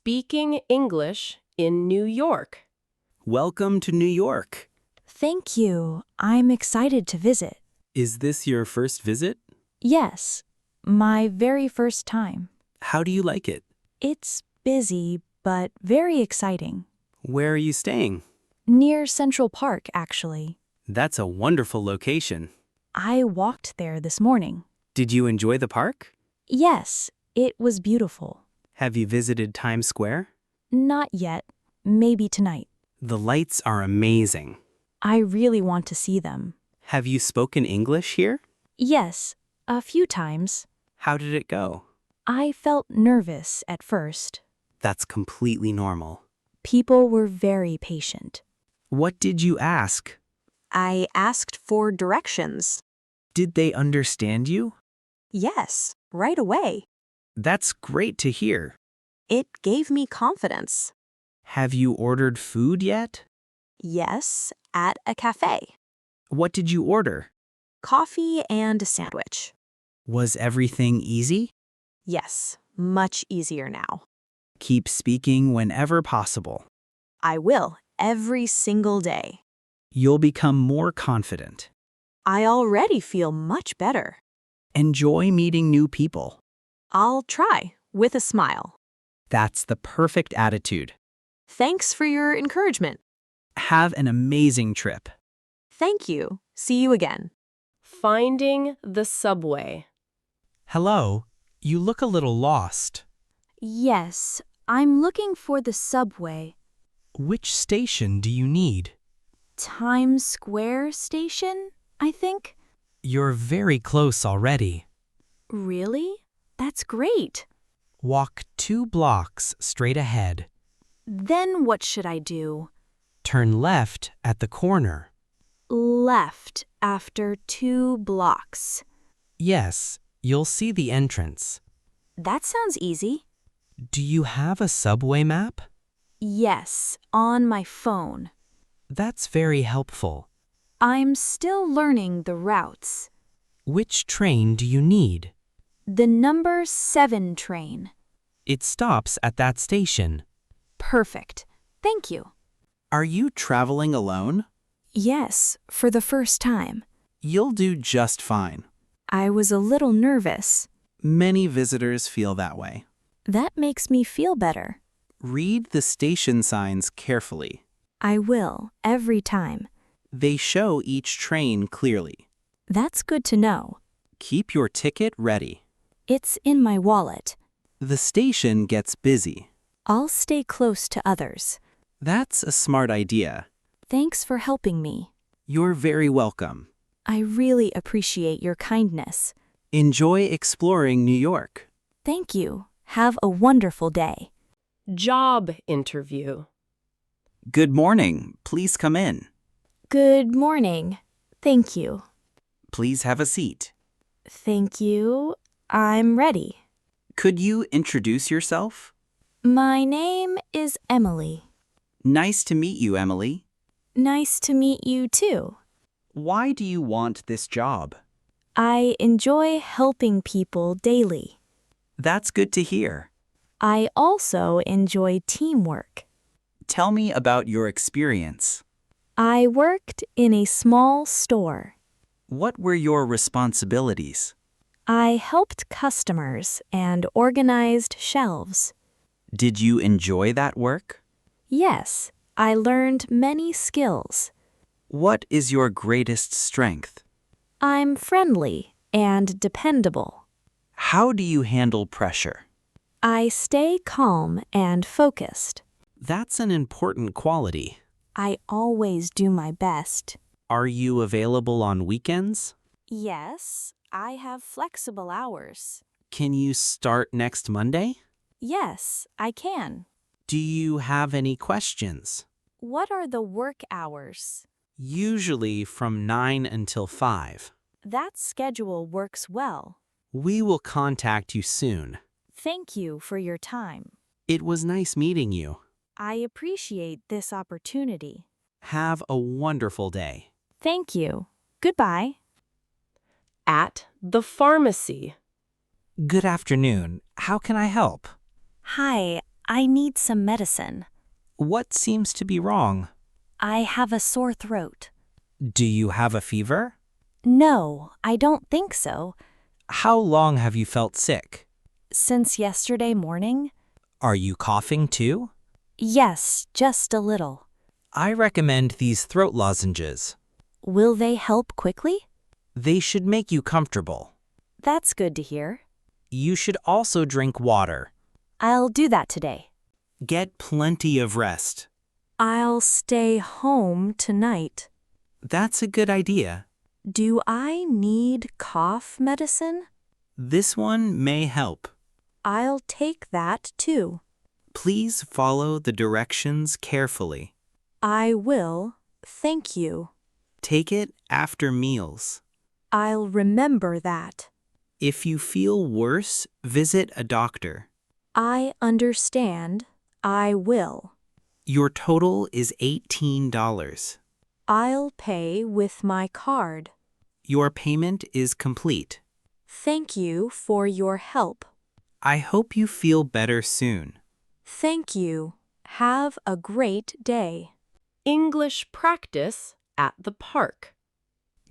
speaking English in New York. Welcome to New York. Thank you. I'm excited to visit. Is this your first visit? Yes, my very first time. How do you like it? It's busy, but very exciting. Where are you staying? Near Central Park, actually. That's a wonderful location. I walked there this morning. Did you enjoy the park? Yes, it was beautiful. Have you visited Times Square? Not yet. Maybe tonight. The lights are amazing. I really want to see them. Have you spoken English here? Yes, a few times. How did it go? I felt nervous at first. That's completely normal. People were very patient. What did you ask? I asked for directions. Did they understand you? Yes, right away. That's great to hear. It gave me confidence. Have you ordered food yet? Yes, at a cafe. What did you order? Coffee and a sandwich. Was everything easy? Yes, much easier now. Keep speaking whenever possible. I will, every single day. You'll become more confident. I already feel much better. Enjoy meeting new people. I'll try, with a smile. That's the perfect attitude. Thanks for your encouragement. Have an amazing trip. Thank you. See you again. Finding the subway. Hello, you look a little lost. Yes, I'm looking for the subway. Which station do you need? Times Square station, I think. You're very close already. Really? That's great. Walk 2 blocks straight ahead. Then what should I do? Turn left at the corner. Left after 2 blocks. Yes, you'll see the entrance. That sounds easy. Do you have a subway map? Yes, on my phone. That's very helpful. I'm still learning the routes. Which train do you need? The number 7 train. It stops at that station. Perfect. Thank you. Are you traveling alone? Yes, for the first time. You'll do just fine. I was a little nervous. Many visitors feel that way. That makes me feel better. Read the station signs carefully. I will, every time. They show each train clearly. That's good to know. Keep your ticket ready. It's in my wallet. The station gets busy. I'll stay close to others. That's a smart idea. Thanks for helping me. You're very welcome. I really appreciate your kindness. Enjoy exploring New York. Thank you. Have a wonderful day. Job interview. Good morning. Please come in. Good morning. Thank you. Please have a seat. Thank you. I'm ready. Could you introduce yourself? My name is Emily. Nice to meet you, Emily. Nice to meet you too. Why do you want this job? I enjoy helping people daily. That's good to hear. I also enjoy teamwork. Tell me about your experience. I worked in a small store. What were your responsibilities? I helped customers and organized shelves. Did you enjoy that work? Yes, I learned many skills. What is your greatest strength? I'm friendly and dependable. How do you handle pressure? I stay calm and focused. That's an important quality. I always do my best. Are you available on weekends? Yes, I have flexible hours. Can you start next Monday? Yes, I can. Do you have any questions? What are the work hours? Usually from 9 until 5. That schedule works well. We will contact you soon. Thank you for your time. It was nice meeting you. I appreciate this opportunity. Have a wonderful day. Thank you. Goodbye. At the pharmacy. Good afternoon. How can I help? Hi, I need some medicine. What seems to be wrong? I have a sore throat. Do you have a fever? No, I don't think so. How long have you felt sick? Since yesterday morning? Are you coughing too? Yes, just a little. I recommend these throat lozenges. Will they help quickly? They should make you comfortable. That's good to hear. You should also drink water. I'll do that today. Get plenty of rest. I'll stay home tonight. That's a good idea. Do I need cough medicine? This one may help. I'll take that too. Please follow the directions carefully. I will, thank you. Take it after meals. I'll remember that. If you feel worse, visit a doctor. I understand. I will. Your total is $18. I'll pay with my card. Your payment is complete. Thank you for your help. I hope you feel better soon. Thank you. Have a great day. English practice at the park.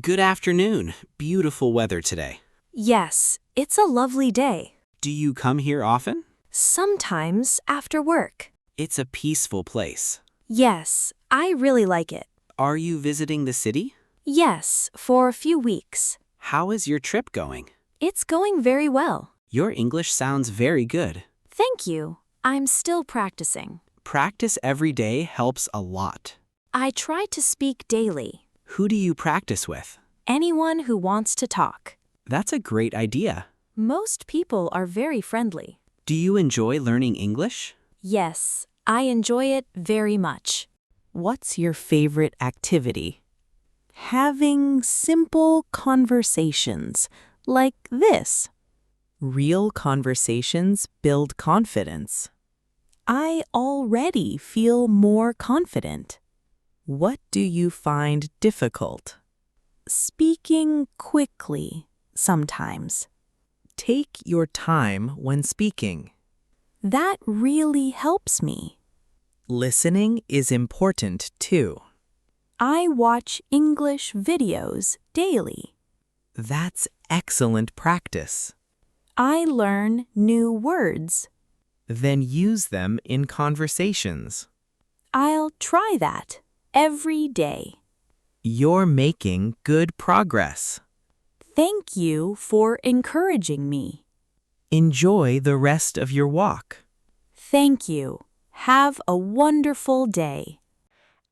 Good afternoon. Beautiful weather today. Yes, it's a lovely day. Do you come here often? Sometimes after work. It's a peaceful place. Yes, I really like it. Are you visiting the city? Yes, for a few weeks. How is your trip going? It's going very well. Your English sounds very good. Thank you. I'm still practicing. Practice every day helps a lot. I try to speak daily. Who do you practice with? Anyone who wants to talk. That's a great idea. Most people are very friendly. Do you enjoy learning English? Yes, I enjoy it very much. What's your favorite activity? Having simple conversations like this. Real conversations build confidence. I already feel more confident. What do you find difficult? Speaking quickly sometimes. Take your time when speaking. That really helps me. Listening is important too. I watch English videos daily. That's excellent practice. I learn new words. Then use them in conversations. I'll try that every day. You're making good progress. Thank you for encouraging me. Enjoy the rest of your walk. Thank you. Have a wonderful day.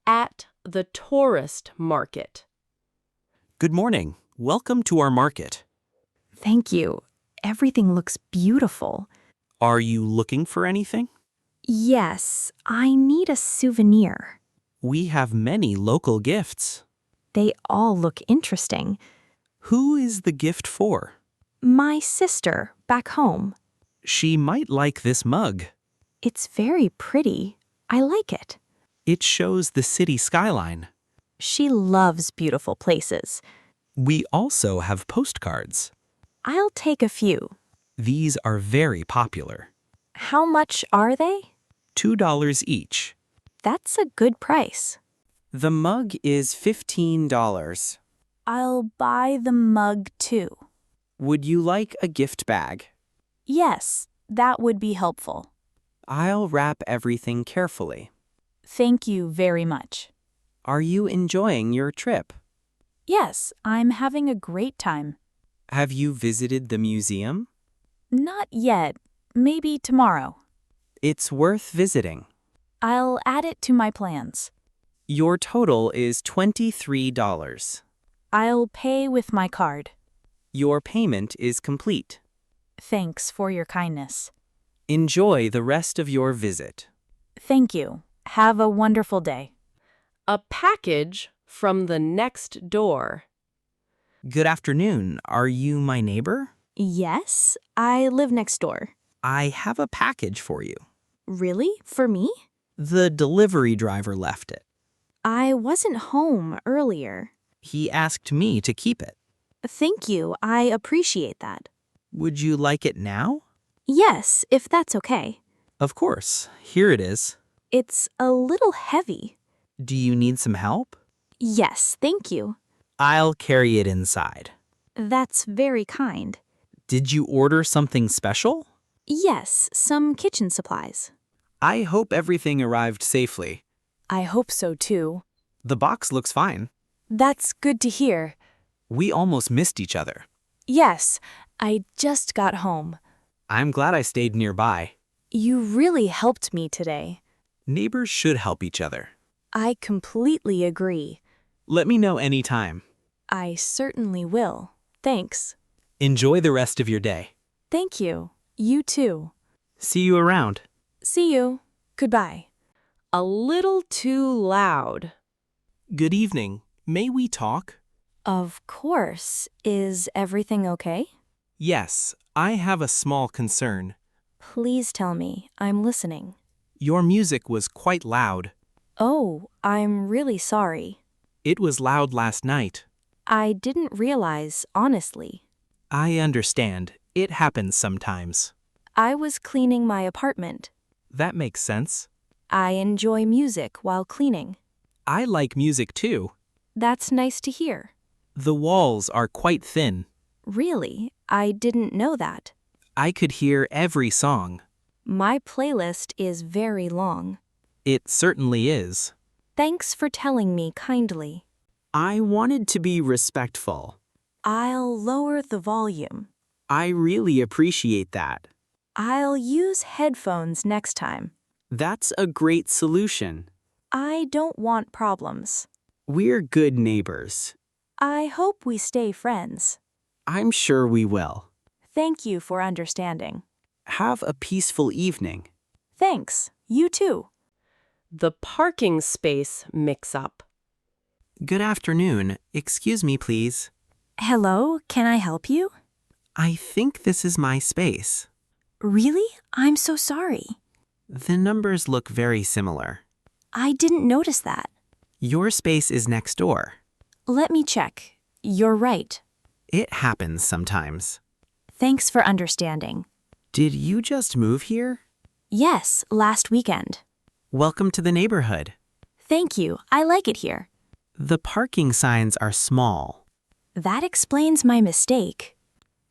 At the tourist market. Good morning. Welcome to our market. Thank you. Everything looks beautiful. Are you looking for anything? Yes, I need a souvenir. We have many local gifts. They all look interesting. Who is the gift for? My sister, back home. She might like this mug. It's very pretty. I like it. It shows the city skyline. She loves beautiful places. We also have postcards. I'll take a few. These are very popular. How much are they? $2 each. That's a good price. The mug is $15. I'll buy the mug too. Would you like a gift bag? Yes, that would be helpful. I'll wrap everything carefully. Thank you very much. Are you enjoying your trip? Yes, I'm having a great time. Have you visited the museum? Not yet. Maybe tomorrow. It's worth visiting. I'll add it to my plans. Your total is $23. I'll pay with my card. Your payment is complete. Thanks for your kindness. Enjoy the rest of your visit. Thank you. Have a wonderful day. A package from the next door. Good afternoon. Are you my neighbor? Yes, I live next door. I have a package for you. Really? For me? The delivery driver left it. I wasn't home earlier. He asked me to keep it. Thank you. I appreciate that. Would you like it now? Yes, if that's okay. Of course, here it is. It's a little heavy. Do you need some help? Yes, thank you. I'll carry it inside. That's very kind. Did you order something special? Yes, some kitchen supplies. I hope everything arrived safely. I hope so too. The box looks fine. That's good to hear. We almost missed each other. Yes, I just got home. I'm glad I stayed nearby. You really helped me today. Neighbors should help each other. I completely agree. Let me know anytime. I certainly will. Thanks. Enjoy the rest of your day. Thank you. You too. See you around. See you. Goodbye. A little too loud. Good evening. May we talk? Of course. Is everything okay? Yes, I have a small concern. Please tell me. I'm listening. Your music was quite loud. Oh, I'm really sorry. It was loud last night. I didn't realize, honestly. I understand. It happens sometimes. I was cleaning my apartment. That makes sense. I enjoy music while cleaning. I like music too. That's nice to hear. The walls are quite thin. Really? I didn't know that. I could hear every song. My playlist is very long. It certainly is. Thanks for telling me kindly. I wanted to be respectful. I'll lower the volume. I really appreciate that. I'll use headphones next time. That's a great solution. I don't want problems. We're good neighbors. I hope we stay friends. I'm sure we will. Thank you for understanding. Have a peaceful evening. Thanks. You too. The parking space mix-up. Good afternoon. Excuse me, please. Hello, can I help you? I think this is my space. Really? I'm so sorry. The numbers look very similar. I didn't notice that. Your space is next door. Let me check. You're right. It happens sometimes. Thanks for understanding. Did you just move here? Yes, last weekend. Welcome to the neighborhood. Thank you. I like it here. The parking signs are small. That explains my mistake.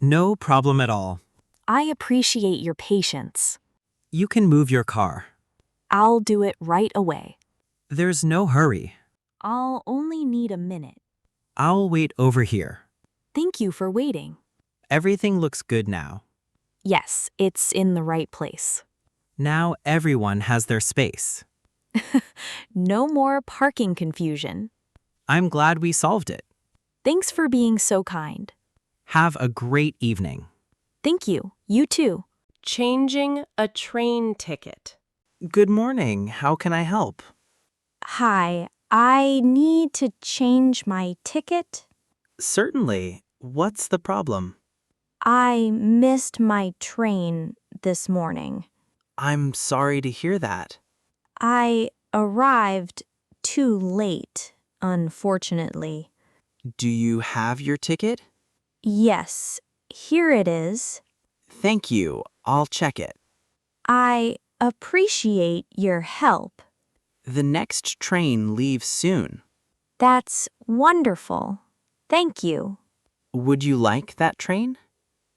No problem at all. I appreciate your patience. You can move your car. I'll do it right away. There's no hurry. I'll only need a minute. I'll wait over here. Thank you for waiting. Everything looks good now. Yes, it's in the right place. Now everyone has their space. No more parking confusion. I'm glad we solved it. Thanks for being so kind. Have a great evening. Thank you. You too. Changing a train ticket. Good morning. How can I help? Hi, I need to change my ticket. Certainly. What's the problem? I missed my train this morning. I'm sorry to hear that. I arrived too late, unfortunately. Do you have your ticket? Yes, here it is. Thank you. I'll check it. I appreciate your help. The next train leaves soon. That's wonderful. Thank you. Would you like that train?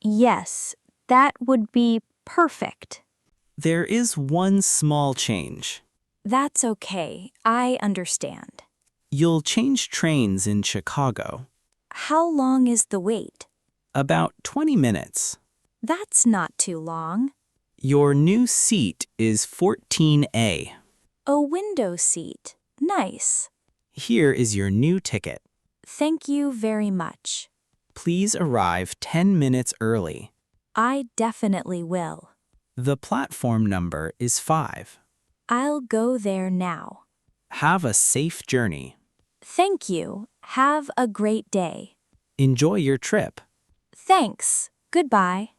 Yes, that would be perfect. There is one small change. That's okay. I understand. You'll change trains in Chicago. How long is the wait? About 20 minutes. That's not too long. Your new seat is 14A. A window seat. Nice. Here is your new ticket. Thank you very much. Please arrive 10 minutes early. I definitely will. The platform number is 5. I'll go there now. Have a safe journey. Thank you. Have a great day. Enjoy your trip. Thanks. Goodbye.